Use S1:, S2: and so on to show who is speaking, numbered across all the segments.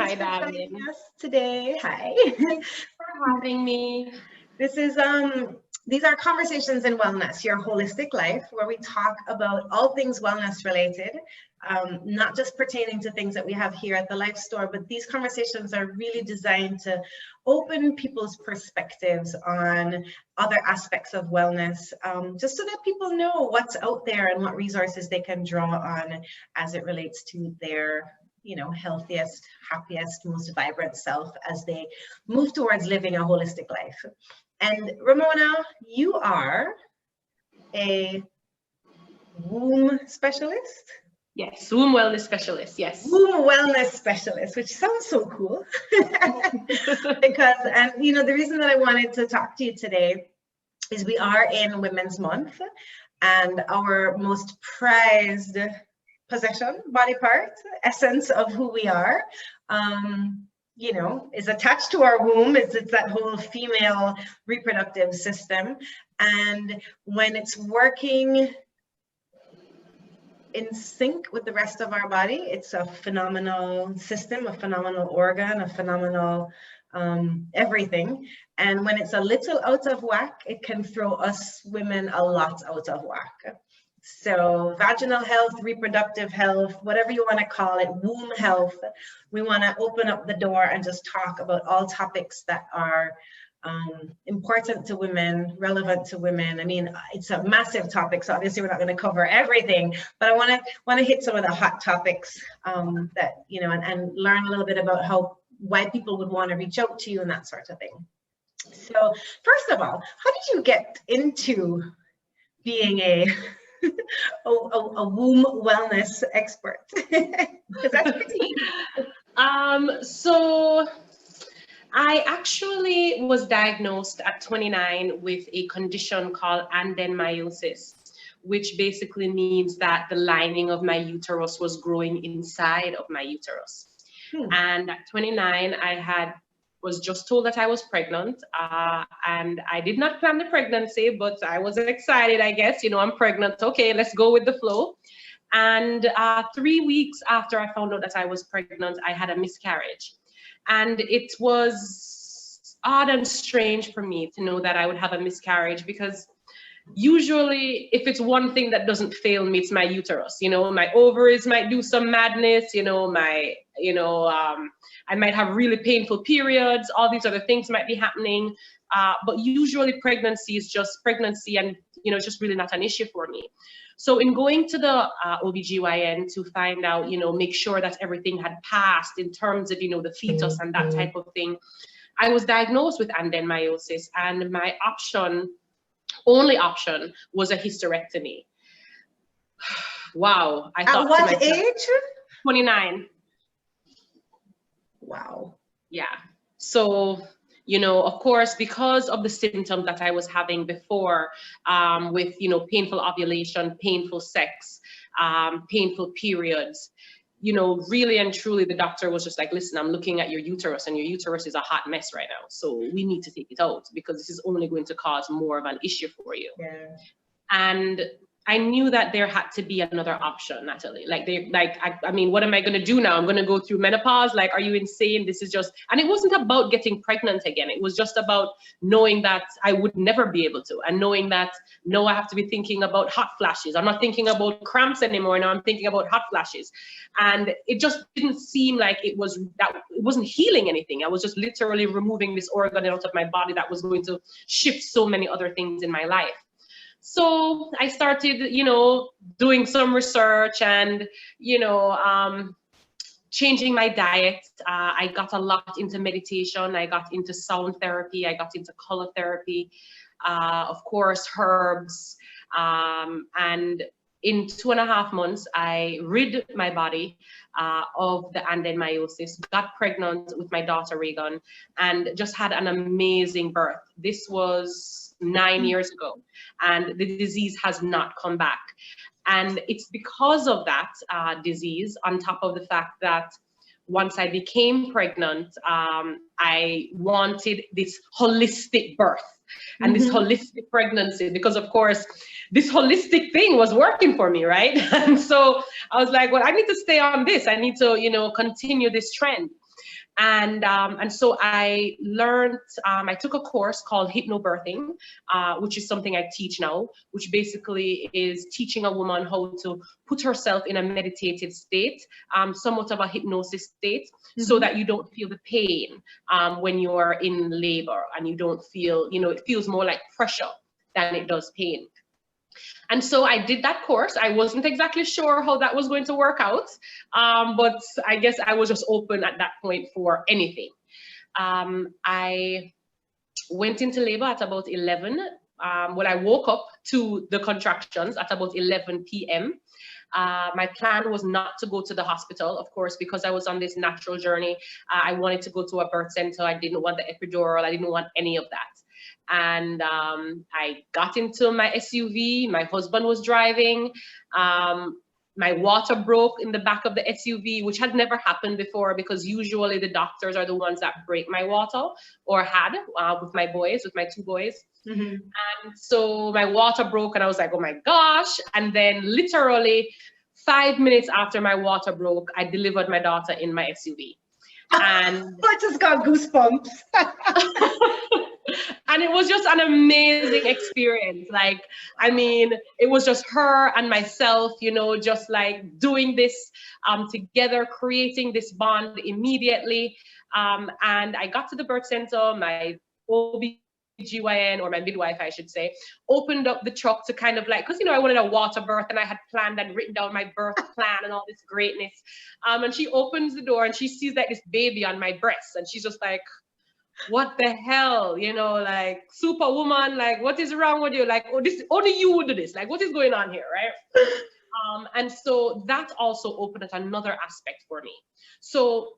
S1: Thanks
S2: Hi,
S1: for
S2: darling.
S1: joining us today. Hi.
S2: Thanks for having me.
S1: This is these are Conversations in Wellness, your holistic life, where we talk about all things wellness related, not just pertaining to things that we have here at the Life Store, but these conversations are really designed to open people's perspectives on other aspects of wellness, just so that people know what's out there and what resources they can draw on as it relates to their healthiest, happiest, most vibrant self as they move towards living a holistic life. And Ramona, you are a womb specialist?
S2: Yes, womb wellness specialist, yes.
S1: Womb wellness specialist, which sounds so cool. Because, and the reason that I wanted to talk to you today is we are in Women's Month, and our most prized possession, body part, essence of who we are, is attached to our womb. It's that whole female reproductive system. And when it's working in sync with the rest of our body, it's a phenomenal system, a phenomenal organ, a phenomenal everything. And when it's a little out of whack, it can throw us women a lot out of whack. So vaginal health, reproductive health, whatever you want to call it, womb health, we want to open up the door and just talk about all topics that are important to women, relevant to women. I mean, it's a massive topic, so obviously we're not going to cover everything, but I want to hit some of the hot topics that, and learn a little bit about why people would want to reach out to you and that sort of thing. So first of all, how did you get into being a womb wellness expert? Because that's pretty.
S2: So I actually was diagnosed at 29 with a condition called adenomyosis, which basically means that the lining of my uterus was growing inside of my uterus. And at 29, I was just told that I was pregnant, and I did not plan the pregnancy, but I was excited, I guess. I'm pregnant. Okay, let's go with the flow. And 3 weeks after I found out that I was pregnant, I had a miscarriage. And it was odd and strange for me to know that I would have a miscarriage, because usually if it's one thing that doesn't fail me, it's my uterus. My ovaries might do some madness, I might have really painful periods, all these other things might be happening. But usually pregnancy is just pregnancy, and it's just really not an issue for me. So in going to the OBGYN to find out, make sure that everything had passed in terms of, the fetus and that type of thing, I was diagnosed with adenomyosis, and my only option was a hysterectomy. Wow. I thought,
S1: at what age?
S2: 29.
S1: Wow.
S2: Yeah. So, of course, because of the symptoms that I was having before, with, painful ovulation, painful sex, painful periods, really and truly, the doctor was just like, listen, I'm looking at your uterus, and your uterus is a hot mess right now. So we need to take it out, because this is only going to cause more of an issue for you.
S1: Yeah.
S2: And I knew that there had to be another option, Natalie. I mean, what am I going to do now? I'm going to go through menopause? Like, are you insane? This is just, and it wasn't about getting pregnant again. It was just about knowing that I would never be able to, and knowing that, no, I have to be thinking about hot flashes. I'm not thinking about cramps anymore. Now I'm thinking about hot flashes. And it just didn't seem like it wasn't healing anything. I was just literally removing this organ out of my body that was going to shift so many other things in my life. So I started, doing some research and, changing my diet. I got a lot into meditation. I got into sound therapy. I got into color therapy, of course, herbs. And in 2.5 months, I rid my body of the adenomyosis, got pregnant with my daughter Reagan, and just had an amazing birth. This was 9 years ago, and the disease has not come back. And it's because of that disease, on top of the fact that once I became pregnant, I wanted this holistic birth and this holistic pregnancy, because of course, this holistic thing was working for me, right? And so I was like, well, I need to stay on this. I need to, continue this trend. And so I learned, I took a course called hypnobirthing, which is something I teach now, which basically is teaching a woman how to put herself in a meditative state, somewhat of a hypnosis state, so that you don't feel the pain when you're in labor, and you don't feel, it feels more like pressure than it does pain. And so I did that course. I wasn't exactly sure how that was going to work out, but I guess I was just open at that point for anything. I went into labor at about 11. Well, I woke up to the contractions at about 11 p.m. My plan was not to go to the hospital, of course, because I was on this natural journey. I wanted to go to a birth center. I didn't want the epidural. I didn't want any of that. And I got into my SUV. My husband was driving. My water broke in the back of the SUV, which had never happened before, because usually the doctors are the ones that break my water, or had with my boys, with my two boys. And so my water broke, and I was like, oh my gosh. And then literally 5 minutes after my water broke, I delivered my daughter in my SUV. And
S1: I just got goosebumps.
S2: And it was just an amazing experience. Like, I mean, it was just her and myself, just like doing this together, creating this bond immediately. And I got to the birth center, my OB-GYN, or my midwife, I should say, opened up the truck to kind of like, because, I wanted a water birth, and I had planned and written down my birth plan and all this greatness. And she opens the door, and she sees like this baby on my breast, and she's just like, what the hell, like, superwoman, like, what is wrong with you? Like, oh, this, only you would do this. Like, what is going on here, right? And so that also opened up another aspect for me. So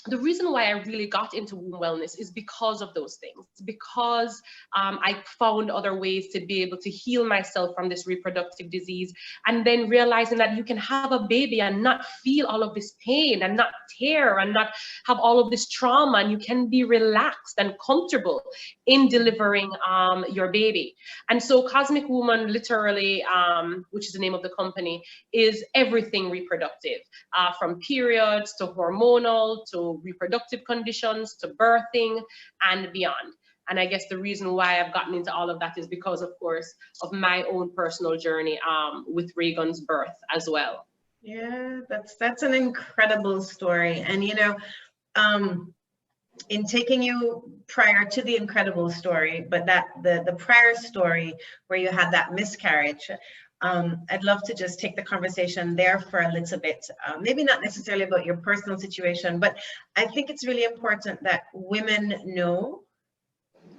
S2: the reason why I really got into womb wellness is because of those things, because I found other ways to be able to heal myself from this reproductive disease, and then realizing that you can have a baby and not feel all of this pain, and not tear, and not have all of this trauma, and you can be relaxed and comfortable in delivering your baby. And so Cosmic Wombman, literally, which is the name of the company, is everything reproductive, from periods to hormonal to reproductive conditions to birthing and beyond. And I guess the reason why I've gotten into all of that is because, of course, of my own personal journey with Reagan's birth as well.
S1: Yeah, that's an incredible story. And in taking you prior to the incredible story, but that the prior story where you had that miscarriage, I'd love to just take the conversation there for a little bit. Maybe not necessarily about your personal situation, but I think it's really important that women know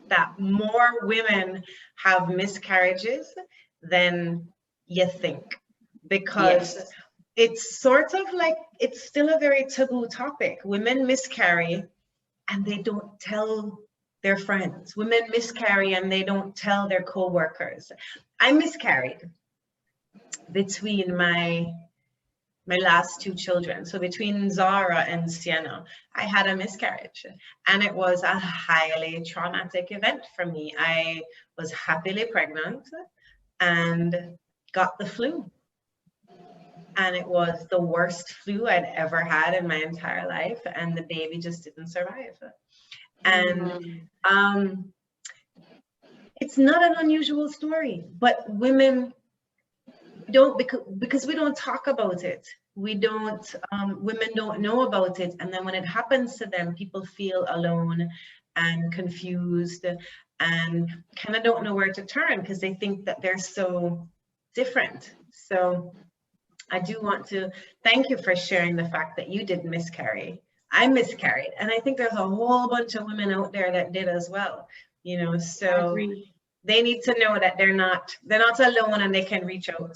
S1: that more women have miscarriages than you think, because it's sort of like, it's still a very taboo topic. Women miscarry and they don't tell their friends. Women miscarry and they don't tell their co-workers. I miscarried between my last two children. So between Zara and Sienna, I had a miscarriage, and it was a highly traumatic event for me. I was happily pregnant and got the flu. And it was the worst flu I'd ever had in my entire life, and the baby just didn't survive. And it's not an unusual story, but women don't, because we don't talk about it. We don't, women don't know about it. And then when it happens to them, people feel alone and confused and kind of don't know where to turn, because they think that they're so different. So I do want to thank you for sharing the fact that you did miscarry. I miscarried, and I think there's a whole bunch of women out there that did as well, so they need to know that they're not alone, and they can reach out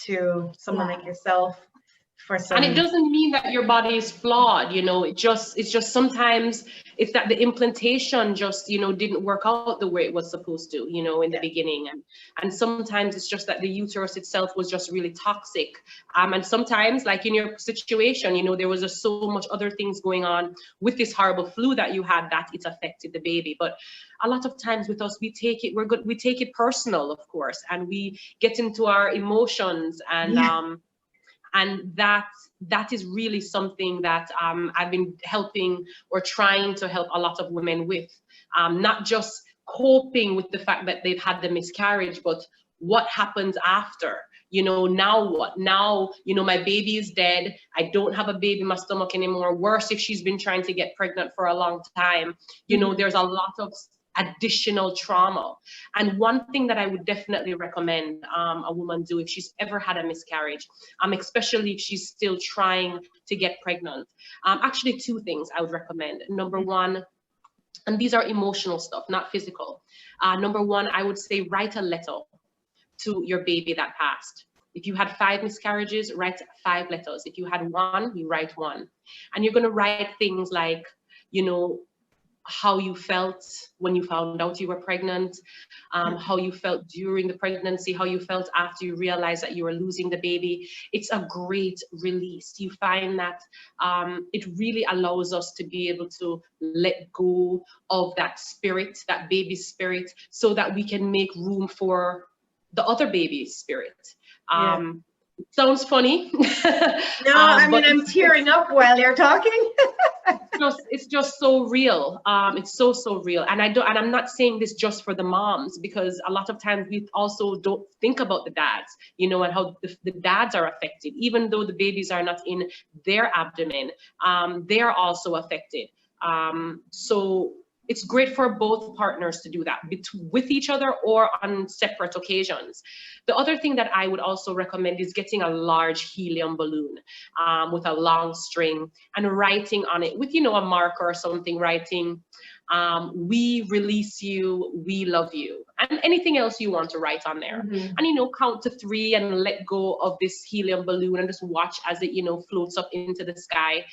S1: to someone like yourself for some.
S2: And it doesn't mean that your body is flawed, it's just sometimes it's that the implantation just, didn't work out the way it was supposed to, in the beginning. And sometimes it's just that the uterus itself was just really toxic. And sometimes, like in your situation, there was just so much other things going on with this horrible flu that you had that it affected the baby. But a lot of times with us, we take it personal, of course, and we get into our emotions, and that that is really something that I've been helping or trying to help a lot of women with, not just coping with the fact that they've had the miscarriage, but what happens after. You know, now what? Now, you know, my baby is dead. I don't have a baby in my stomach anymore. Worse if she's been trying to get pregnant for a long time. You know, there's a lot of additional trauma. And one thing that I would definitely recommend a woman do if she's ever had a miscarriage, especially if she's still trying to get pregnant. Actually, two things I would recommend. Number one, and these are emotional stuff, not physical. Number one, I would say write a letter to your baby that passed. If you had 5 miscarriages, write 5 letters. If you had 1, you write 1. And you're going to write things like, you know, how you felt when you found out you were pregnant, how you felt during the pregnancy, how you felt after you realized that you were losing the baby. It's a great release. You find that it really allows us to be able to let go of that spirit, that baby spirit, so that we can make room for the other baby's spirit. It sounds funny.
S1: No, I mean, I'm tearing up while you're talking.
S2: It's just so real. It's so real. And I'm not saying this just for the moms, because a lot of times we also don't think about the dads, you know, and how the dads are affected, even though the babies are not in their abdomen. They are also affected. So it's great for both partners to do that with each other or on separate occasions. The other thing that I would also recommend is getting a large helium balloon with a long string and writing on it with, you know, a marker or something, writing, we release you, we love you, and anything else you want to write on there. And, you know, count to 3 and let go of this helium balloon and just watch as it, you know, floats up into the sky.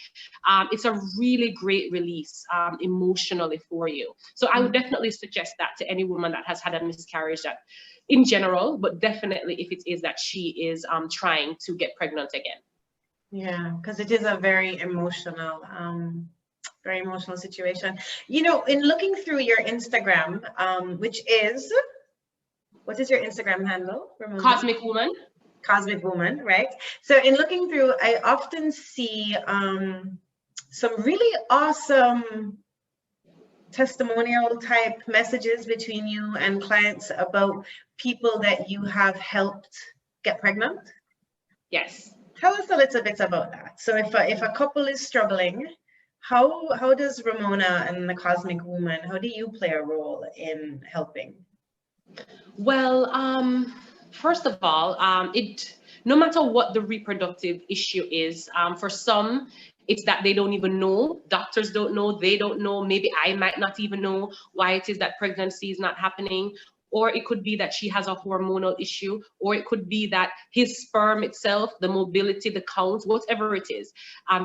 S2: It's a really great release emotionally for you. So I would definitely suggest that to any woman that has had a miscarriage, that in general, but definitely if it is that she is trying to get pregnant again.
S1: Yeah, because it is a very emotional situation. You know, in looking through your Instagram, which is, what is your Instagram handle, Ramona?
S2: Cosmic Wombman.
S1: Cosmic Wombman, right? So in looking through, I often see some really awesome testimonial type messages between you and clients about people that you have helped get pregnant.
S2: Yes.
S1: Tell us a little bit about that. So if a couple is struggling, how does Ramona and the Cosmic Wombman, how do you play a role in helping?
S2: Well, first of all, no matter what the reproductive issue is, for some, it's that they don't even know. Doctors don't know. They don't know. Maybe I might not even know why it is that pregnancy is not happening. Or it could be that she has a hormonal issue, or it could be that his sperm itself, the mobility, the count, whatever it is,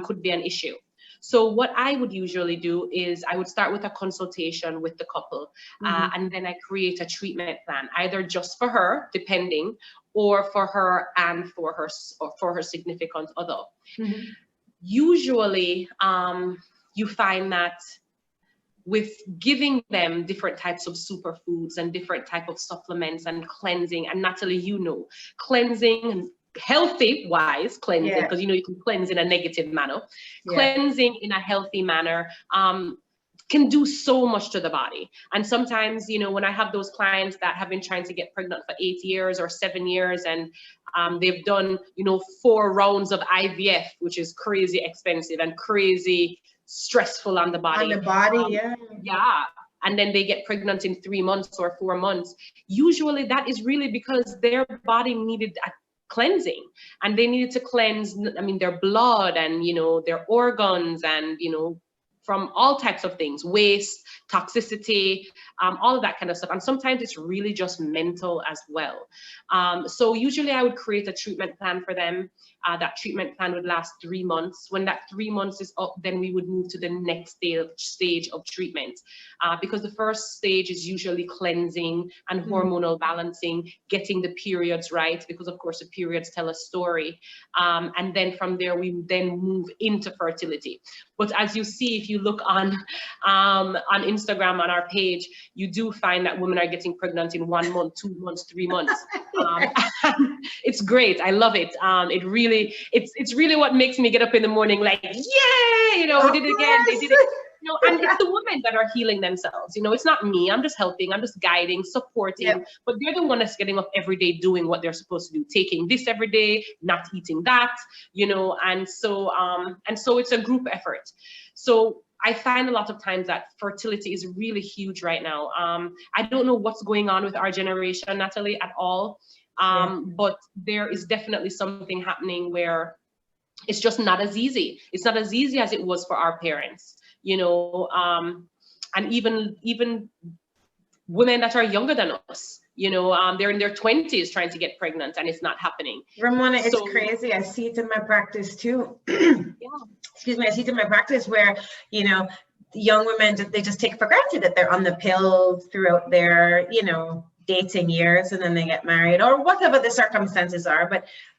S2: could be an issue. So what I would usually do is I would start with a consultation with the couple, and then I create a treatment plan, either just for her, depending, or for her and for her significant other. Usually, you find that with giving them different types of superfoods and different type of supplements and cleansing, and Natalie, you know, cleansing and healthy wise cleansing, because you know you can cleanse in a negative manner. Cleansing in a healthy manner can do so much to the body. And sometimes, you know, when I have those clients that have been trying to get pregnant for 8 years or 7 years, and they've done, you know, 4 rounds of IVF, which is crazy expensive and crazy stressful on the body. Yeah. And then they get pregnant in 3 months or 4 months. Usually that is really because their body needed a cleansing, and they needed to cleanse, I mean, their blood and, you know, their organs and, you know, from all types of things, waste, toxicity, all of that kind of stuff. And sometimes it's really just mental as well. So usually I would create a treatment plan for them. That treatment plan would last 3 months. When that 3 months is up, then we would move to the next stage of treatment. Because the first stage is usually cleansing and hormonal balancing, getting the periods right, because of course the periods tell a story. And then from there, we then move into fertility. But as you see, if you you look on Instagram on our page, you do find that women are getting pregnant in 1 month, 2 months, 3 months. It's great. I love it. It's really what makes me get up in the morning like, yay, you know, we did it again. They did it. You know, and it's the women that are healing themselves. You know, it's not me. I'm just helping. I'm just guiding, supporting. Yep. But they're the one that's getting up every day doing what they're supposed to do, taking this every day, not eating that. You know, and so it's a group effort. So I find a lot of times that fertility is really huge right now. I don't know what's going on with our generation, Natalie, at all. But there is definitely something happening where it's just not as easy. It's not as easy as it was for our parents. You know, and even women that are younger than us, you know, they're in their 20s trying to get pregnant and it's not happening.
S1: Ramona, it's crazy. I see it in my practice too. Excuse me, I see it in my practice where, you know, young women, they just take for granted that they're on the pill throughout their, you know, dating years, and then they get married or whatever the circumstances are,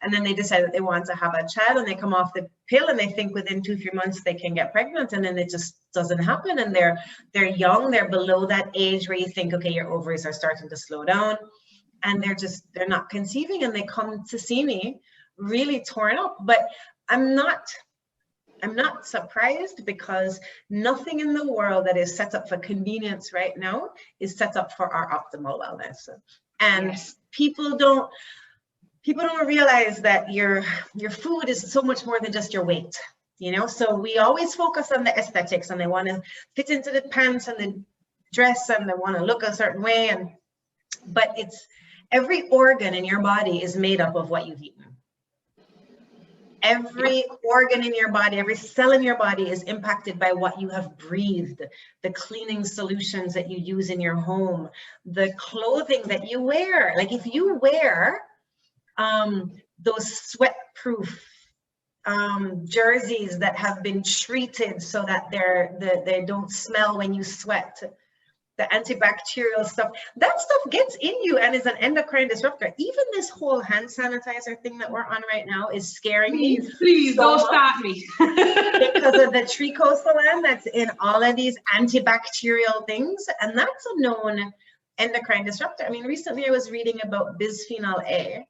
S1: and then they decide that they want to have a child and they come off the pill and they think within 2-3 months they can get pregnant, and then it just doesn't happen. And they're young, they're below that age where you think, okay, your ovaries are starting to slow down, and they're not conceiving, and they come to see me really torn up. But I'm not surprised, because nothing in the world that is set up for convenience right now is set up for our optimal wellness. And people don't realize that your food is so much more than just your weight, you know? So we always focus on the aesthetics, and they want to fit into the pants and the dress, and they want to look a certain way, but it's every organ in your body is made up of what you've eaten. Every organ in your body, every cell in your body is impacted by what you have breathed, the cleaning solutions that you use in your home, the clothing that you wear. Like if you wear those sweat-proof jerseys that have been treated so that they don't smell when you sweat, the antibacterial stuff, that stuff gets in you and is an endocrine disruptor. Even this whole hand sanitizer thing that we're on right now is scaring me.
S2: Please don't start me.
S1: Because of the trichosan that's in all of these antibacterial things, and that's a known endocrine disruptor. I mean, recently I was reading about bisphenol A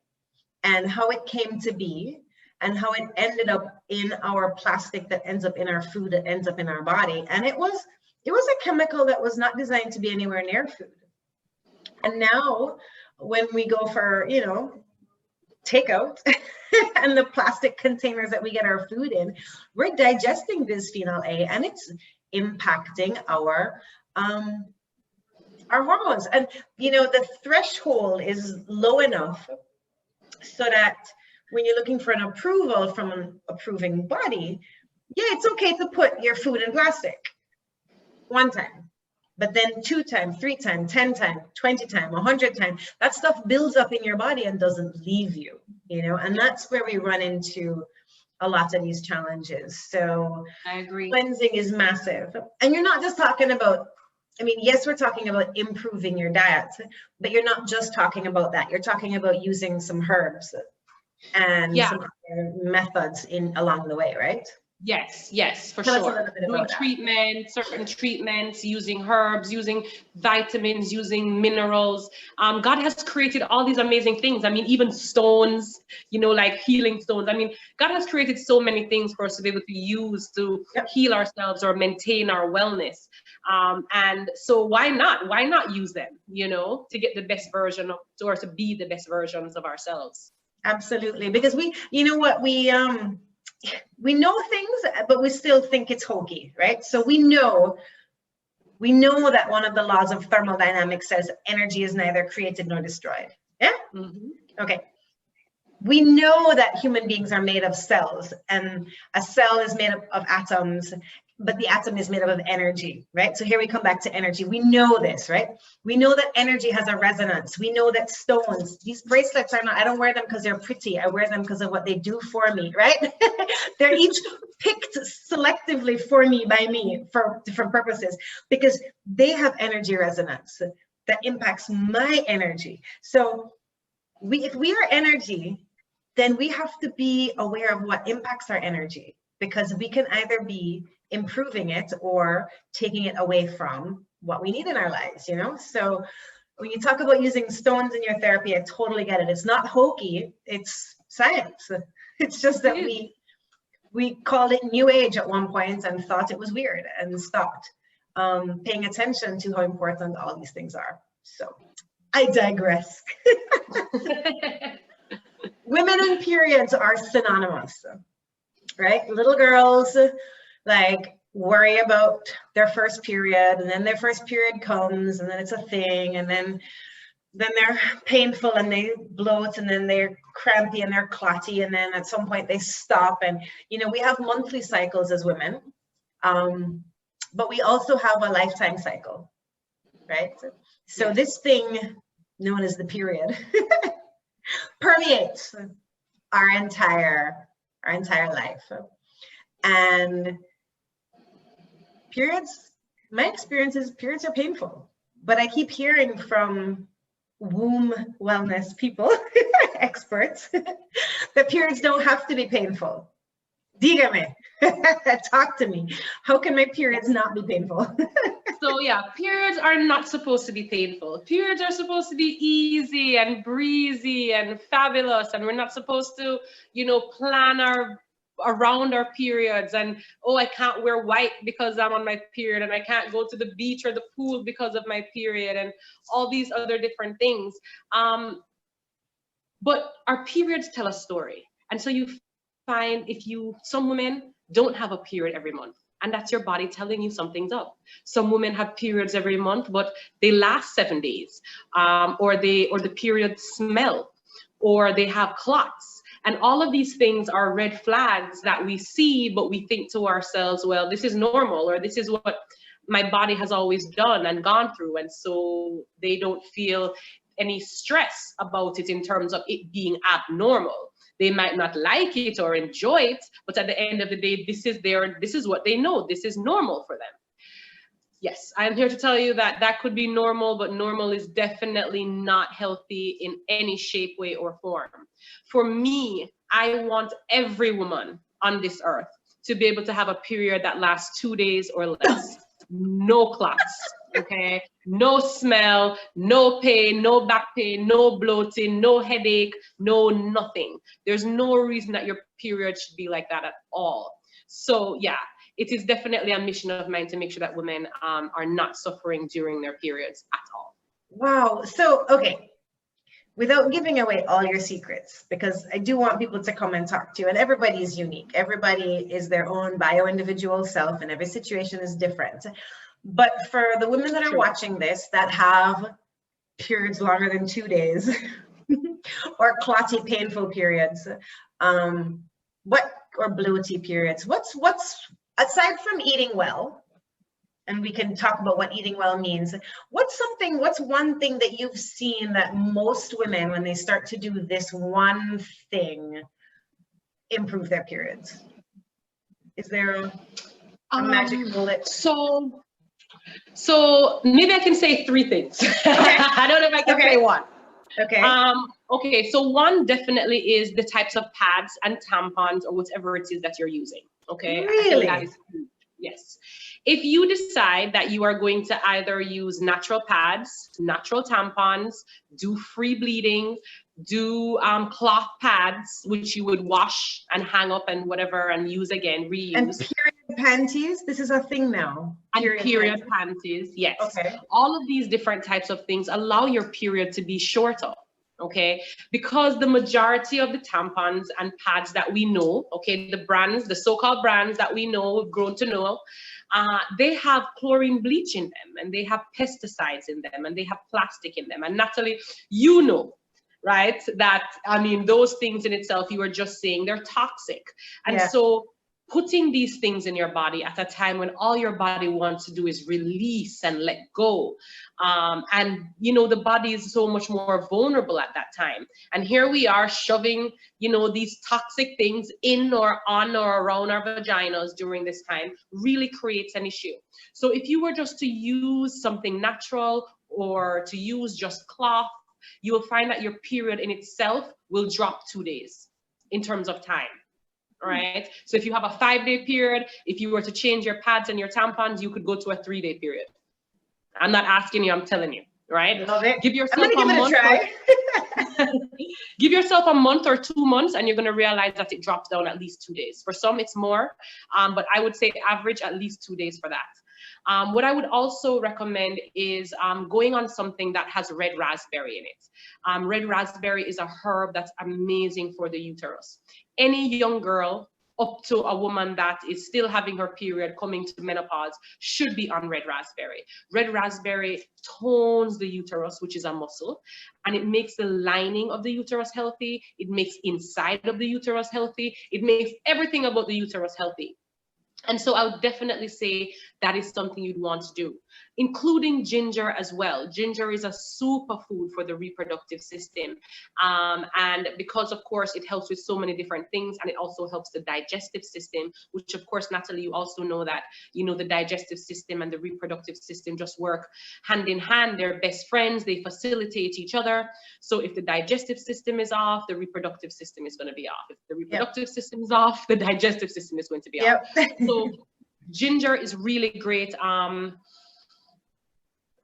S1: and how it came to be, and how it ended up in our plastic that ends up in our food, that ends up in our body. And it was a chemical that was not designed to be anywhere near food. And now when we go for, you know, takeout and the plastic containers that we get our food in, we're digesting bisphenol A, and it's impacting our hormones. And, you know, the threshold is low enough so that when you're looking for an approval from an approving body, yeah, it's okay to put your food in plastic 1 time, but then 2 times, 3 times, 10 times, 20 times, 100 times, that stuff builds up in your body and doesn't leave you, you know, and that's where we run into a lot of these challenges. So
S2: I agree.
S1: Cleansing is massive. And you're not just talking about, I mean, yes, we're talking about improving your diet, but you're not just talking about that. You're talking about using some herbs and some other methods along the way, right?
S2: Yes, for sure. Doing certain treatments, using herbs, using vitamins, using minerals. God has created all these amazing things. I mean, even stones, you know, like healing stones. I mean, God has created so many things for us to be able to use to heal ourselves or maintain our wellness. And so why not use them, you know, to get the best version of, or to be the best versions of ourselves.
S1: Absolutely. Because you know what, we know things, but we still think it's hokey, right? So we know that one of the laws of thermodynamics says energy is neither created nor destroyed. Yeah? Mm-hmm. Okay. We know that human beings are made of cells, and a cell is made up of atoms, but the atom is made up of energy, right? So here we come back to energy. We know this, right? We know that energy has a resonance. We know that stones, these bracelets are not, I don't wear them because they're pretty. I wear them because of what they do for me, right? They're each picked selectively for me, by me, for different purposes, because they have energy resonance that impacts my energy. So if we are energy, then we have to be aware of what impacts our energy. because we can either be improving it or taking it away from what we need in our lives, you know? So when you talk about using stones in your therapy, I totally get it. It's not hokey, it's science. It's just that we called it New Age at one point and thought it was weird and stopped paying attention to how important all these things are. So I digress. Women and periods are synonymous, right? Little girls like worry about their first period, and then their first period comes, and then it's a thing, and then they're painful and they bloat, and then they're crampy and they're clotty, and then at some point they stop. And you know, we have monthly cycles as women, but we also have a lifetime cycle, right? So this thing known as the period permeates our entire life. And periods, my experience is periods are painful, but I keep hearing from womb wellness people, experts, that periods don't have to be painful. Dígame, talk to me. How can my periods not be painful?
S2: So yeah, periods are not supposed to be painful. Periods are supposed to be easy and breezy and fabulous, and we're not supposed to, you know, plan around our periods, and oh, I can't wear white because I'm on my period, and I can't go to the beach or the pool because of my period, and all these other different things. But our periods tell a story. And so you find some women don't have a period every month, and that's your body telling you something's up. Some women have periods every month, but they last 7 days, or the periods smell, or they have clots. And all of these things are red flags that we see, but we think to ourselves, well, this is normal, or this is what my body has always done and gone through. And so they don't feel any stress about it in terms of it being abnormal. They might not like it or enjoy it, but at the end of the day, this is what they know. This is normal for them. Yes, I'm here to tell you that that could be normal, but normal is definitely not healthy in any shape, way, or form. For me, I want every woman on this earth to be able to have a period that lasts 2 days or less. No clots, okay? No smell, no pain, no back pain, no bloating, no headache, no nothing. There's no reason that your period should be like that at all. So yeah, it is definitely a mission of mine to make sure that women are not suffering during their periods at all.
S1: Wow. So, okay, without giving away all your secrets, because I do want people to come and talk to you, and everybody is unique. Everybody is their own bio-individual self, and every situation is different. But for the women that are watching this that have periods longer than 2 days or clotty, painful periods, or bloaty periods, what's aside from eating well, and we can talk about what eating well means, what's one thing that you've seen that most women, when they start to do this one thing, improve their periods? Is there a magic bullet?
S2: So maybe I can say 3 things. Okay. I don't know if I can say one.
S1: Okay.
S2: Okay, so one definitely is the types of pads and tampons or whatever it is that you're using. Okay.
S1: Really?
S2: That is huge. Yes. If you decide that you are going to either use natural pads, natural tampons, do free bleeding, do cloth pads, which you would wash and hang up and whatever and use again, reuse.
S1: And period panties, this is a thing now.
S2: Period panties, yes.
S1: Okay.
S2: All of these different types of things allow your period to be shorter. Okay, because the majority of the tampons and pads that we know, okay, the brands, the so-called brands that we know, we've grown to know, they have chlorine bleach in them, and they have pesticides in them, and they have plastic in them. And Natalie, you know, right, that, I mean, those things in itself, you were just saying, they're toxic. And so putting these things in your body at a time when all your body wants to do is release and let go. And, you know, the body is so much more vulnerable at that time. And here we are shoving, you know, these toxic things in or on or around our vaginas during this time really creates an issue. So if you were just to use something natural or to use just cloth, you will find that your period in itself will drop 2 days in terms of time. right? So if you have a 5-day period, if you were to change your pads and your tampons, you could go to a 3-day period. I'm not asking you, I'm telling you, right?
S1: Love it.
S2: Give yourself
S1: I'm gonna give it a try.
S2: give yourself a month or 2 months, and you're going to realize that it drops down at least 2 days. For some, it's more, but I would say average at least 2 days for that. What I would also recommend is going on something that has red raspberry in it. Red raspberry is a herb that's amazing for the uterus. Any young girl up to a woman that is still having her period coming to menopause should be on red raspberry. Red raspberry tones the uterus, which is a muscle, and it makes the lining of the uterus healthy. It makes inside of the uterus healthy. It makes everything about the uterus healthy. And so I would definitely say that is something you'd want to do, including ginger as well. Ginger is a superfood for the reproductive system. And because, of course, it helps with so many different things, and it also helps the digestive system, which, of course, Natalie, you also know that, you know, the digestive system and the reproductive system just work hand in hand. They're best friends. They facilitate each other. So if the digestive system is off, the reproductive system is going to be off. If the reproductive system is off, the digestive system is going to be off. So ginger is really great.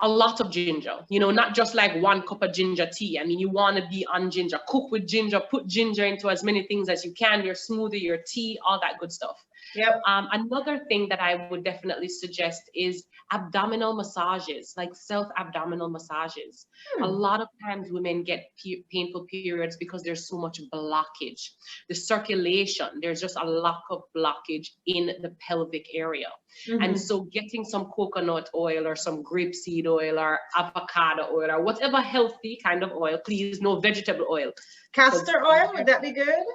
S2: A lot of ginger, you know, not just like 1 cup of ginger tea. I mean, you want to be on ginger. Cook with ginger, put ginger into as many things as you can, your smoothie, your tea, all that good stuff. Another thing that I would definitely suggest is abdominal massages, like self-abdominal massages. A lot of times women get painful periods because there's so much blockage. The circulation, there's just a lack of blockage in the pelvic area. And so getting some coconut oil or some grapeseed oil or avocado oil or whatever healthy kind of oil, please, no vegetable oil.
S1: Castor oil, would that be good?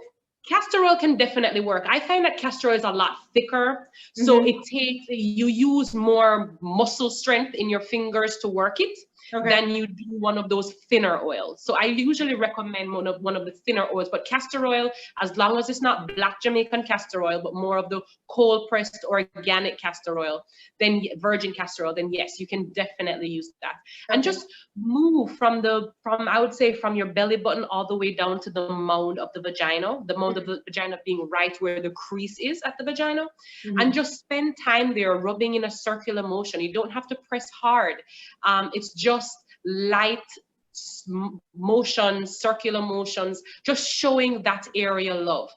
S2: Castor oil can definitely work. I find that castor oil is a lot thicker. So it takes, you use more muscle strength in your fingers to work it. Than you do one of those thinner oils. So I usually recommend one of the thinner oils, but castor oil, as long as it's not black Jamaican castor oil, but more of the cold pressed organic castor oil, then virgin castor oil, then yes, you can definitely use that. And just move from I would say from your belly button all the way down to the mound of the vagina being right where the crease is at the vagina, and just spend time there rubbing in a circular motion. You don't have to press hard. It's just light motions, circular motions, just showing that area love.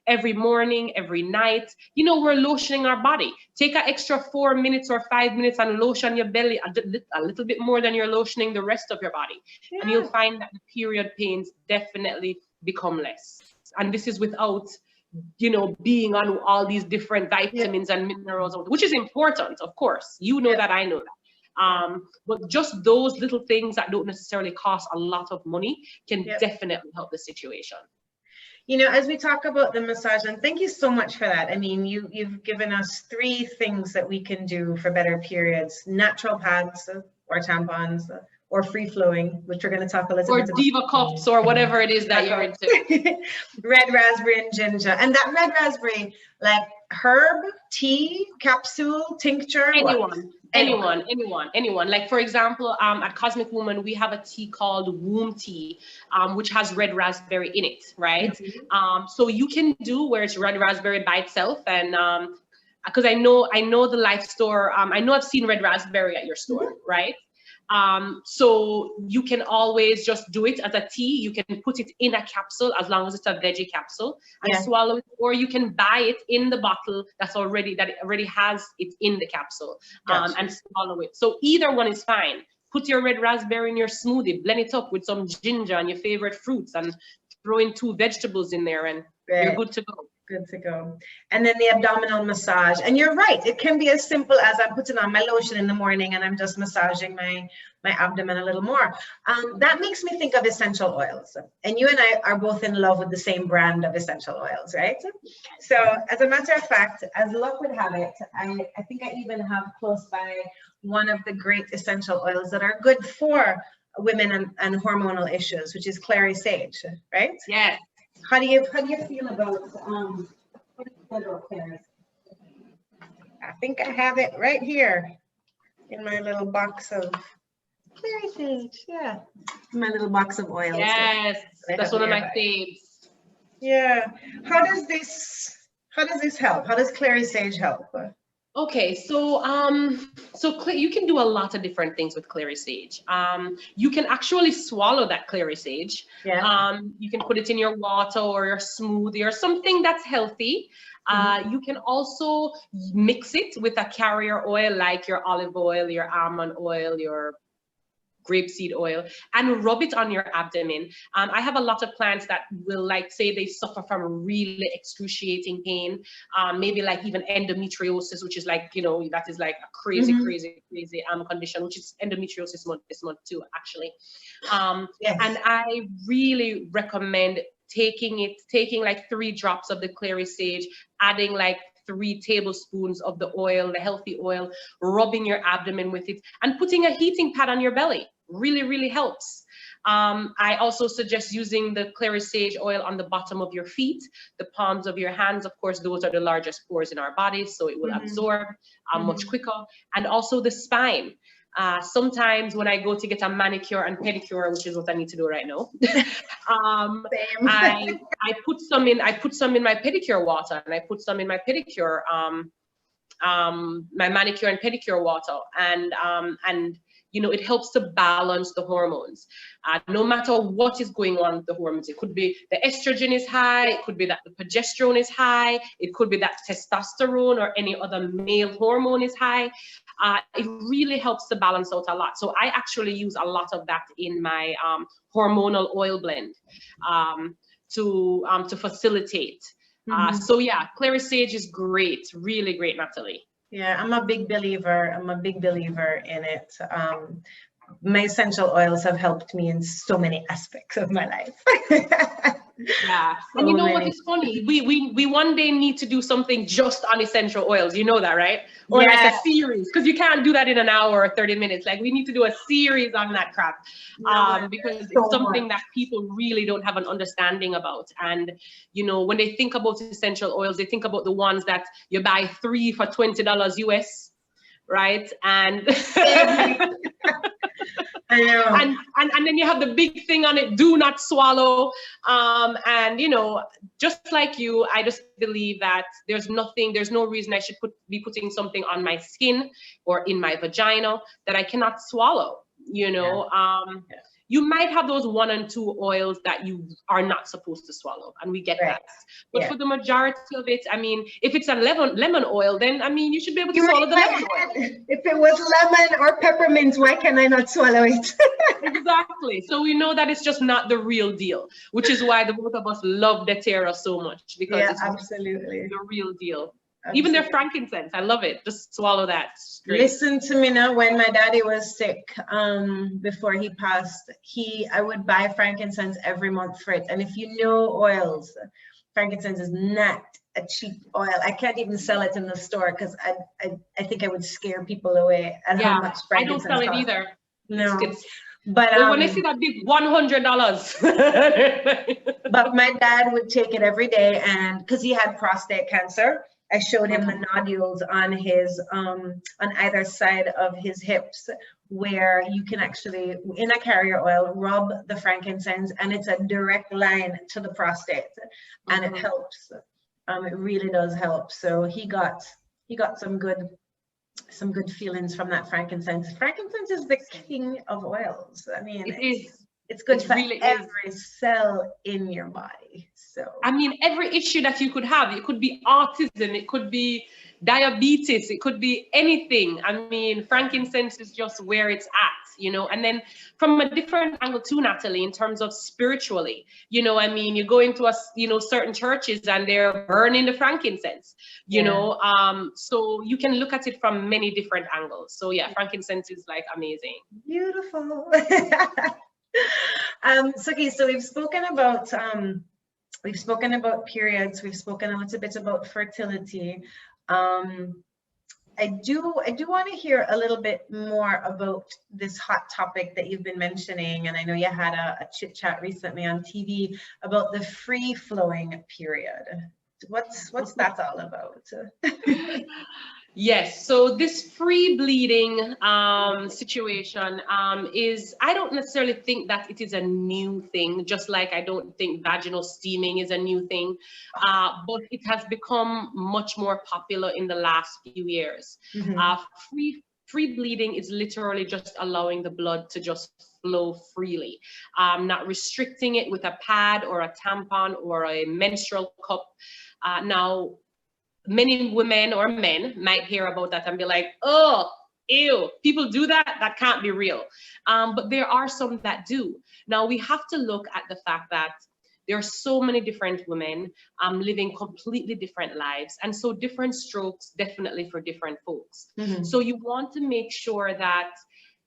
S2: Every morning, every night, you know, we're lotioning our body. Take an extra 4 minutes or 5 minutes and lotion your belly a little bit more than you're lotioning the rest of your body. And you'll find that the period pains definitely become less. And this is without, you know, being on all these different vitamins and minerals, which is important, of course. You know that, I know that. But just those little things that don't necessarily cost a lot of money can definitely help the situation.
S1: You know, as we talk about the massage, and thank you so much for that. I mean, you've given us 3 things that we can do for better periods: natural pads or tampons, or free flowing, which we're going to talk a little bit about. Or
S2: diva cups, or whatever it is that you're into.
S1: Red raspberry and ginger. And that red raspberry, like herb, tea, capsule, tincture? Anyone. Like, for example, at Cosmic Wombman, we have a tea called womb tea, which has red raspberry in it, right? So you can do where it's red raspberry by itself, and because I know the Life store, I know I've seen red raspberry at your store, right? So you can always just do it as a tea. You can put it in a capsule as long as it's a veggie capsule and swallow it, or you can buy it in the bottle that it already has it in the capsule, and swallow it. So either one is fine. Put your red raspberry in your smoothie, blend it up with some ginger and your favorite fruits, and throw in 2 vegetables in there, and you're good to go. Good to go. And then the abdominal massage. And you're right, it can be as simple as I'm putting on my lotion in the morning and I'm just massaging my abdomen a little more. That makes me think of essential oils. And you and I are both in love with the same brand of essential oils, right? So as a matter of fact, as luck would have it, I think I even have close by one of the great essential oils that are good for women and hormonal issues, which is clary sage, right?
S2: Yes.
S1: How do you feel about clary? I think I have it right here in my little box of clary sage. Yeah, my little box of oils.
S2: Yes, that's one of my faves.
S1: Yeah. How does this How does this help? How does clary sage help?
S2: Okay, so you can do a lot of different things with clary sage. You can actually swallow that clary sage.
S1: Yeah.
S2: You can put it in your water or your smoothie or something that's healthy. You can also mix it with a carrier oil like your olive oil, your almond oil, your grapeseed oil, and rub it on your abdomen. I have a lot of clients that will, like, say they suffer from really excruciating pain, maybe like even endometriosis, which is like, you know, that is like a crazy condition, which is endometriosis month this month too, actually.
S1: Yes.
S2: And I really recommend taking like 3 drops of the clary sage, adding like 3 tablespoons of the oil, the healthy oil, rubbing your abdomen with it, and putting a heating pad on your belly. Really helps. I also suggest using the clary sage oil on the bottom of your feet, the palms of your hands. Of course, those are the largest pores in our bodies, so it will absorb much quicker. And also the spine. Sometimes when I go to get a manicure and pedicure, which is what I need to do right now, I put some in my pedicure water, and I put some in my pedicure, my manicure and pedicure water, and you know, it helps to balance the hormones. No matter what is going on with the hormones, it could be the estrogen is high, it could be that the progesterone is high, it could be that testosterone or any other male hormone is high. It really helps to balance out a lot. So I actually use a lot of that in my hormonal oil blend to facilitate. So yeah, clary sage is great, really great, Natalie.
S1: Yeah, I'm a big believer in it. My essential oils have helped me in so many aspects of my life.
S2: Yeah, and you know what is funny? We one day need to do something just on essential oils. You know that, right? Or like a series, because you can't do that in an hour or 30 minutes. Like, we need to do a series on that crap, because it's something that people really don't have an understanding about. And you know, when they think about essential oils, they think about the ones that you buy 3 for $20 US, right? And and then you have the big thing on it, do not swallow. And you know, just like you, I just believe that there's no reason I should be putting something on my skin or in my vagina that I cannot swallow, you know. You might have those 1 and 2 oils that you are not supposed to swallow, and we get that. But for the majority of it, I mean, if it's a lemon oil, then I mean, you should be able to swallow the lemon oil.
S1: If it was lemon or peppermint, why can I not swallow it?
S2: Exactly. So we know that it's just not the real deal, which is why the both of us love Deterra so much, because it's absolutely the real deal. Absolutely. Even their frankincense, I love it. Just swallow that.
S1: Listen to me now. When my daddy was sick, before he passed, I would buy frankincense every month for it. And if you know oils, frankincense is not a cheap oil. I can't even sell it in the store because I think I would scare people away at how much frankincense
S2: I don't sell
S1: costs.
S2: it either.
S1: No.
S2: But when I see that big $100,
S1: but my dad would take it every day, and because he had prostate cancer, I showed him the nodules on his on either side of his hips, where you can actually, in a carrier oil, rub the frankincense, and it's a direct line to the prostate, and it helps. It really does help. So he got some good feelings from that frankincense. Frankincense is the king of oils. I mean, it's good for every cell in your body. So
S2: I mean, every issue that you could have, it could be autism, it could be diabetes, it could be anything. I mean, frankincense is just where it's at, you know. And then from a different angle too, Natalie, in terms of spiritually, you know, I mean, you go into certain churches and they're burning the frankincense, you know. So you can look at it from many different angles. So yeah, frankincense is like amazing.
S1: Beautiful. So we've spoken about periods, we've spoken a little bit about fertility. I do want to hear a little bit more about this hot topic that you've been mentioning, and I know you had a chit chat recently on TV about the free flowing period. What's that all about?
S2: Yes, so this free bleeding situation is, I don't necessarily think that it is a new thing, just like I don't think vaginal steaming is a new thing, but it has become much more popular in the last few years. Uh, free bleeding is literally just allowing the blood to just flow freely, not restricting it with a pad or a tampon or a menstrual cup. Now, many women or men might hear about that and be like, oh, ew, people do that? That can't be real. But there are some that do. Now, we have to look at the fact that there are so many different women living completely different lives. And so different strokes definitely for different folks. So you want to make sure that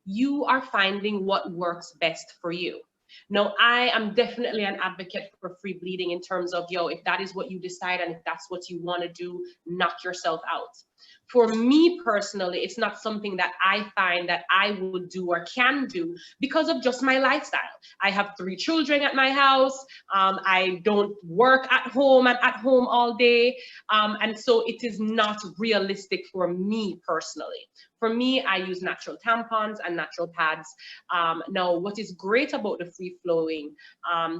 S2: you are finding what works best for you. No, I am definitely an advocate for free bleeding in terms of, yo, if that is what you decide and if that's what you want to do, knock yourself out. For me personally, it's not something that I find that I would do or can do because of just my lifestyle. I have 3 children at my house. I don't work at home and at home all day. And so it is not realistic for me personally. For me, I use natural tampons and natural pads. Now, what is great about the free flowing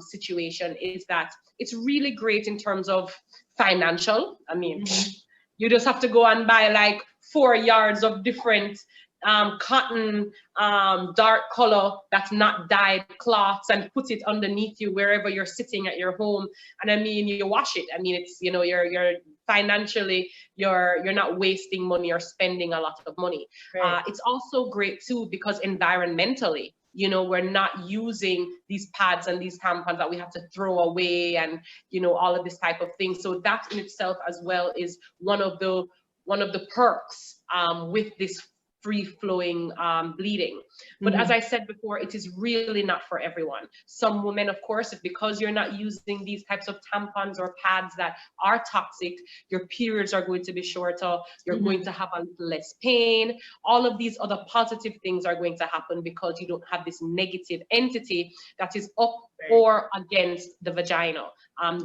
S2: situation is that it's really great in terms of financial. I mean, you just have to go and buy like 4 yards of different cotton, dark color that's not dyed cloths and put it underneath you wherever you're sitting at your home. And I mean, you wash it. I mean, it's, you know, you're financially, you're not wasting money or spending a lot of money. Right. It's also great too, because environmentally, you know, we're not using these pads and these tampons that we have to throw away and, you know, all of this type of thing. So that in itself as well is one of the perks with this free flowing bleeding. But as I said before, it is really not for everyone. Some women, of course, if because you're not using these types of tampons or pads that are toxic, your periods are going to be shorter, you're going to have a little less pain. All of these other positive things are going to happen because you don't have this negative entity that is up or against the vagina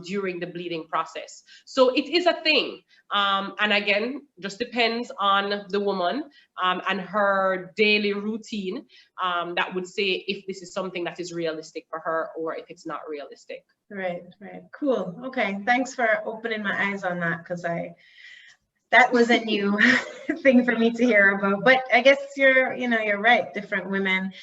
S2: during the bleeding process. So it is a thing. And again, just depends on the woman and her daily routine that would say if this is something that is realistic for her or if it's not realistic.
S1: Right, right. Cool. Okay. Thanks for opening my eyes on that, because that was a new thing for me to hear about. But I guess you're right. Different women,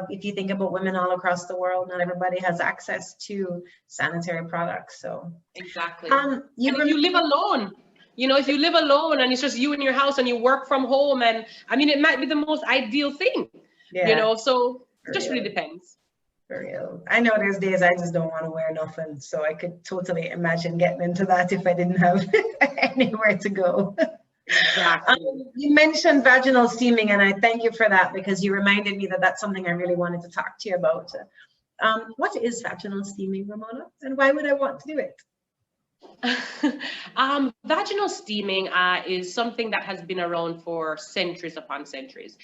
S1: if you think about women all across the world, not everybody has access to sanitary products. So
S2: exactly. If you live alone, you know, if you live alone and it's just you in your house and you work from home, and I mean, it might be the most ideal thing, you know, so it just really depends.
S1: For real. I know there's days I just don't want to wear nothing. So I could totally imagine getting into that if I didn't have anywhere to go.
S2: Exactly.
S1: You mentioned vaginal steaming, and I thank you for that, because you reminded me that that's something I really wanted to talk to you about. What is vaginal steaming, Ramona, and why would I want to do it?
S2: Vaginal steaming is something that has been around for centuries upon centuries.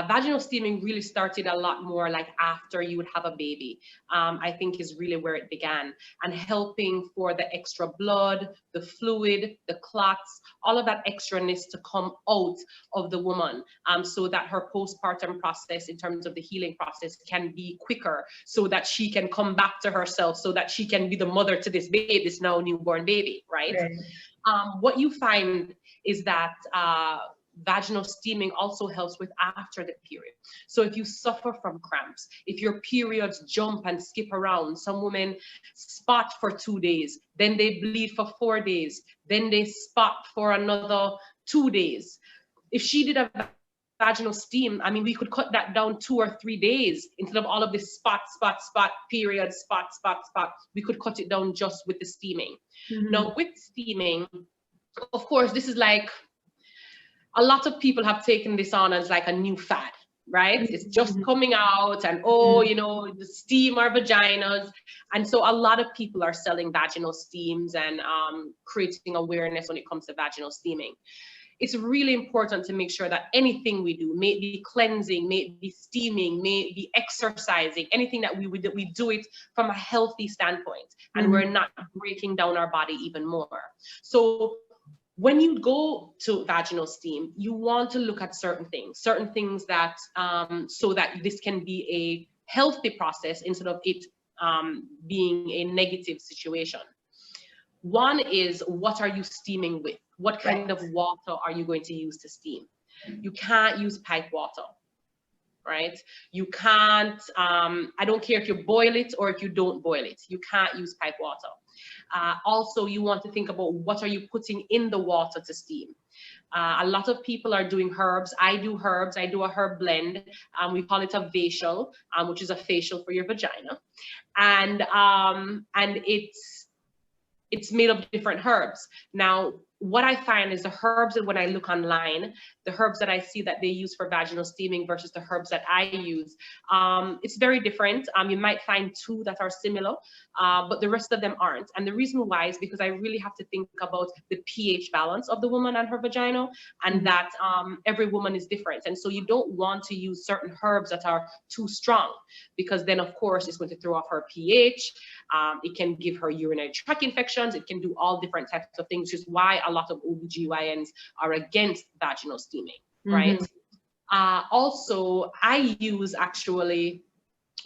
S2: Vaginal steaming really started a lot more like after you would have a baby, I think is really where it began, and helping for the extra blood, the fluid, the clots, all of that extraness to come out of the woman, so that her postpartum process in terms of the healing process can be quicker, so that she can come back to herself, so that she can be the mother to this baby, this now newborn baby, right? What you find is that vaginal steaming also helps with after the period. So if you suffer from cramps, if your periods jump and skip around, some women spot for 2 days, then they bleed for 4 days, then they spot for another 2 days. If she did a vaginal steam, I mean, we could cut that down 2 or 3 days instead of all of this spot, period, spot. We could cut it down just with the steaming. Now, with steaming, of course, this is like, a lot of people have taken this on as like a new fad, right? It's just coming out and, oh, you know, the steam our vaginas. And so a lot of people are selling vaginal steams and creating awareness when it comes to vaginal steaming. It's really important to make sure that anything we do, may it be cleansing, may it be steaming, may it be exercising, anything that we do it from a healthy standpoint, and we're not breaking down our body even more. So when you go to vaginal steam, you want to look at certain things that, so that this can be a healthy process instead of it being a negative situation. One is, what are you steaming with? What kind of water are you going to use to steam? You can't use pipe water, right? You can't, I don't care if you boil it or if you don't boil it, you can't use pipe water. Also, you want to think about what are you putting in the water to steam. A lot of people are doing herbs. I do herbs. I do a herb blend. We call it a facial, which is a facial for your vagina, and it's made of different herbs. Now, what I find is the herbs that when I look online, the herbs that I see that they use for vaginal steaming versus the herbs that I use, it's very different. You might find two that are similar, but the rest of them aren't. And the reason why is because I really have to think about the pH balance of the woman and her vagina, and that every woman is different. And so you don't want to use certain herbs that are too strong, because then of course it's going to throw off her pH. It can give her urinary tract infections. It can do all different types of things, which is why a lot of OBGYNs are against vaginal steaming, right? Also, I use actually,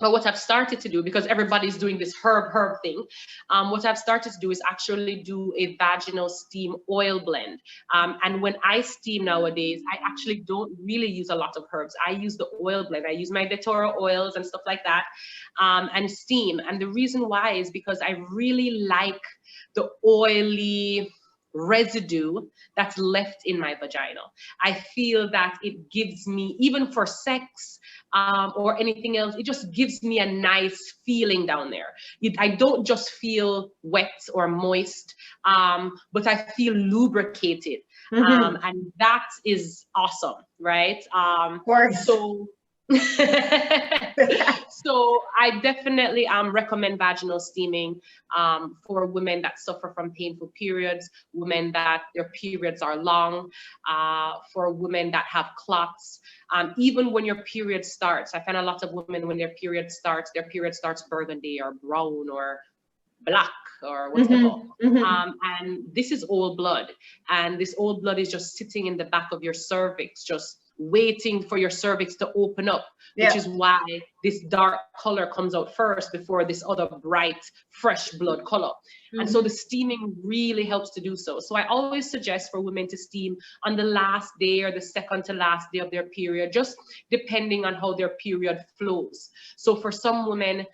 S2: well, what I've started to do, because everybody's doing this herb thing, what I've started to do is actually do a vaginal steam oil blend. And when I steam nowadays, I actually don't really use a lot of herbs. I use the oil blend. I use my Datura oils and stuff like that, and steam. And the reason why is because I really like the oily residue that's left in my vagina. I feel that it gives me, even for sex or anything else, it just gives me a nice feeling down there. I don't just feel wet or moist, but I feel lubricated. And that is awesome, right?
S1: Of course.
S2: So I definitely recommend vaginal steaming for women that suffer from painful periods, women that their periods are long, for women that have clots. Even when your period starts, I find a lot of women, when their period starts burgundy or brown or black or whatever. And this is old blood. And this old blood is just sitting in the back of your cervix, just waiting for your cervix to open up, which is why this dark color comes out first before this other bright, fresh blood color. And so the steaming really helps to do so. So I always suggest for women to steam on the last day or the second to last day of their period, just depending on how their period flows. So for some women,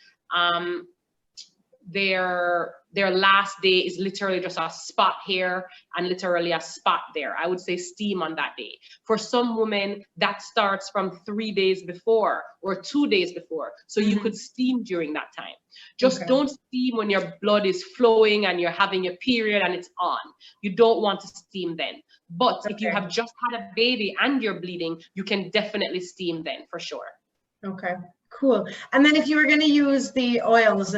S2: their last day is literally just a spot here and literally a spot there. I would say steam on that day. For some women, that starts from 3 days before or 2 days before. So you could steam during that time. Just don't steam when your blood is flowing and you're having your period and it's on. You don't want to steam then. But if you have just had a baby and you're bleeding, you can definitely steam then for sure.
S1: Okay, cool. And then if you were going to use the oils,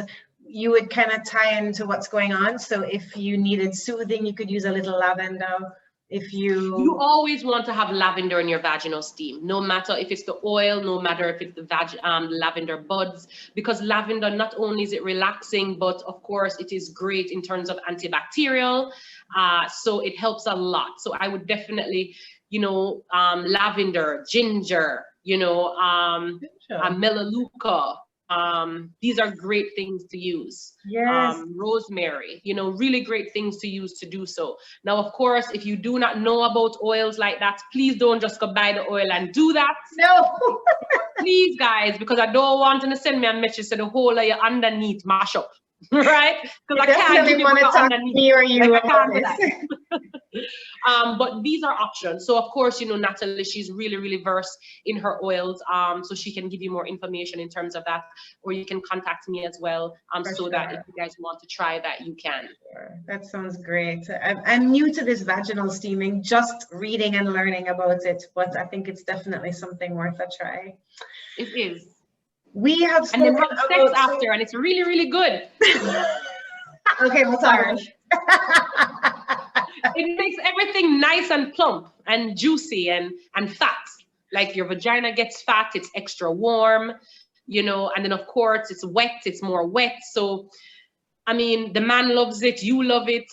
S1: you would kind of tie into what's going on. So if you needed soothing, you could use a little lavender. If you
S2: always want to have lavender in your vaginal steam, no matter if it's the oil, no matter if it's the lavender buds, because lavender, not only is it relaxing, but of course it is great in terms of antibacterial. So it helps a lot. So I would definitely, lavender, ginger, melaleuca. These are great things to use. Rosemary, really great things to use to do so. Now, of course, if you do not know about oils like that, please don't just go buy the oil and do that.
S1: No.
S2: Please, guys, because I don't want to send me a message so the whole of your underneath mash up. Right? Because I can't give you underneath. I can't do that. But these are options. So of course, Natalie, she's really, really versed in her oils. So she can give you more information in terms of that, or you can contact me as well. So that if you guys want to try that, you can.
S1: That sounds great. I'm new to this vaginal steaming, just reading and learning about it, but I think it's definitely something worth a try.
S2: It is.
S1: We have spoken
S2: and then have sex after, and it's really, really good.
S1: Okay, well, sorry.
S2: It makes everything nice and plump and juicy and fat. Like your vagina gets fat, it's extra warm, and then of course it's wet, it's more wet. So, I mean, the man loves it, you love it.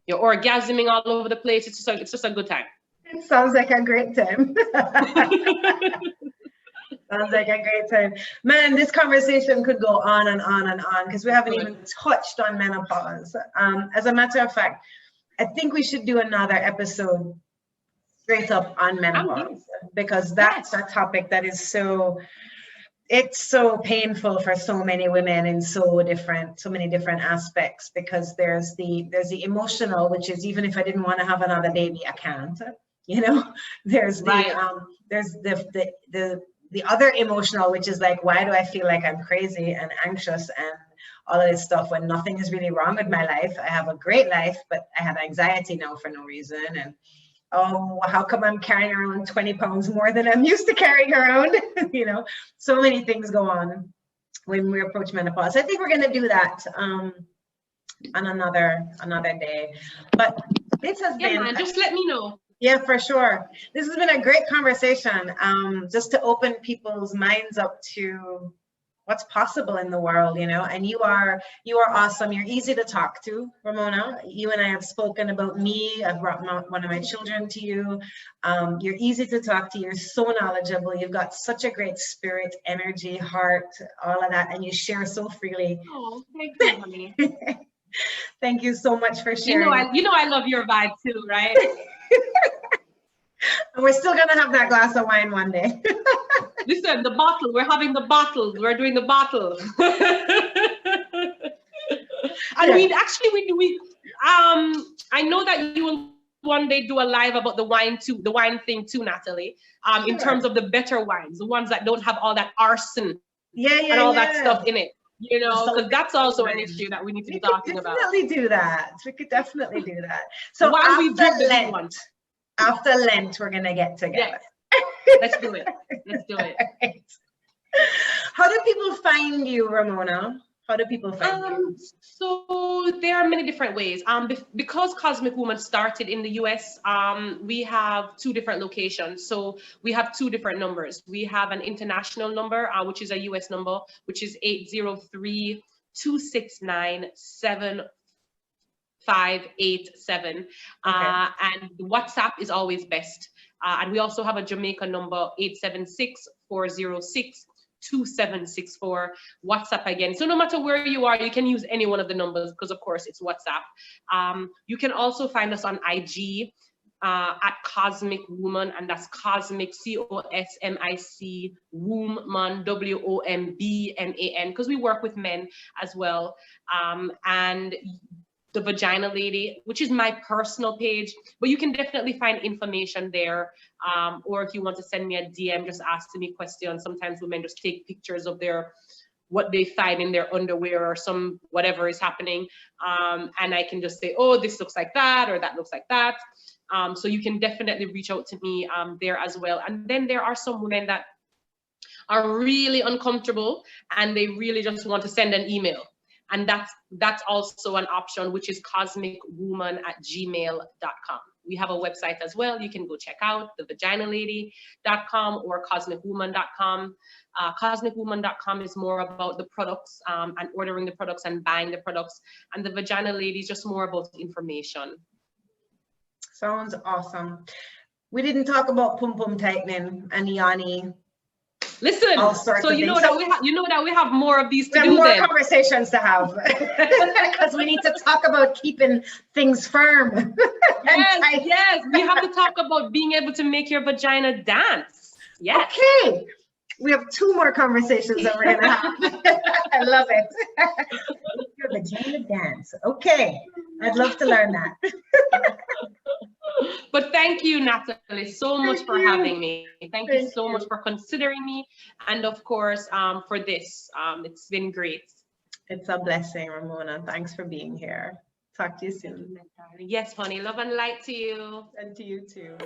S2: You're orgasming all over the place. It's just a good time.
S1: It sounds like a great time. Sounds like a great time. Man, this conversation could go on and on and on because we haven't even touched on menopause. As a matter of fact, I think we should do another episode straight up on menopause because that's a topic that is it's so painful for so many women in so many different aspects, because there's the emotional, which is, even if I didn't want to have another baby, I can't, you know. There's the other emotional, which is like, why do I feel like I'm crazy and anxious and all of this stuff when nothing is really wrong with my life? I have a great life, but I have anxiety now for no reason. And oh, how come I'm carrying around 20 pounds more than I'm used to carrying around? You know, so many things go on when we approach menopause. I think we're going to do that on another day. But this has been,
S2: man, just let me know.
S1: Yeah, for sure. This has been a great conversation, just to open people's minds up to what's possible in the world, you know. And you are awesome. You're easy to talk to, Ramona. You and I have spoken about me. I've brought one of my children to you. You're easy to talk to. You're so knowledgeable. You've got such a great spirit, energy, heart, all of that, and you share so freely.
S2: Oh, thank you, honey.
S1: Thank you so much for sharing.
S2: You know I love your vibe too, right?
S1: And we're still gonna have that glass of wine one day.
S2: Listen, the bottle. We're having the bottle. We're doing the bottle. And we I know that you will one day do a live about the wine thing too, Natalie. In terms of the better wines, the ones that don't have all that arson and all that stuff in it. You know, because that's also an issue that we need to be talking about.
S1: We could definitely do that. So
S2: while we drink the big ones.
S1: After Lent, we're gonna get together.
S2: Yes. Let's do it.
S1: Right. How do people find you, Ramona? How do people find you?
S2: So there are many different ways. Because Cosmic Wombman started in the US, we have 2 different locations. So we have 2 different numbers. We have an international number, which is a US number, which is 803-269-7587. And WhatsApp is always best. And we also have a Jamaica number, 876-406-2764. WhatsApp again. So no matter where you are, you can use any one of the numbers because, of course, it's WhatsApp. You can also find us on IG at Cosmic Wombman, and that's Cosmic, COSMIC, Wombman, WOMBMAN, because we work with men as well. And the Vagina Lady, which is my personal page, but you can definitely find information there. Or if you want to send me a DM, just asking me questions. Sometimes women just take pictures of what they find in their underwear or whatever is happening. And I can just say, oh, this looks like that, or that looks like that. So you can definitely reach out to me there as well. And then there are some women that are really uncomfortable and they really just want to send an email. And that's also an option, which is cosmicwombman@gmail.com. We have a website as well. You can go check out thevaginalady.com or cosmicwombman.com. Cosmicwombman.com is more about the products and ordering the products and buying the products. And the Vagina Lady is just more about information.
S1: Sounds awesome. We didn't talk about pum pum tightening and yoni.
S2: Listen, so you know that we have more of these to do.
S1: More conversations to have because we need to talk about keeping things firm.
S2: Yes, we have to talk about being able to make your vagina dance. Yes.
S1: Okay, we have 2 more conversations that we're gonna have. I love it. Your vagina dance. Okay, I'd love to learn that.
S2: But thank you, Natalie, so much for having me. Thank you so much for considering me. And of course, for this, it's been great.
S1: It's a blessing, Ramona. Thanks for being here. Talk to you soon.
S2: Yes, honey. Love and light to you.
S1: And to you too.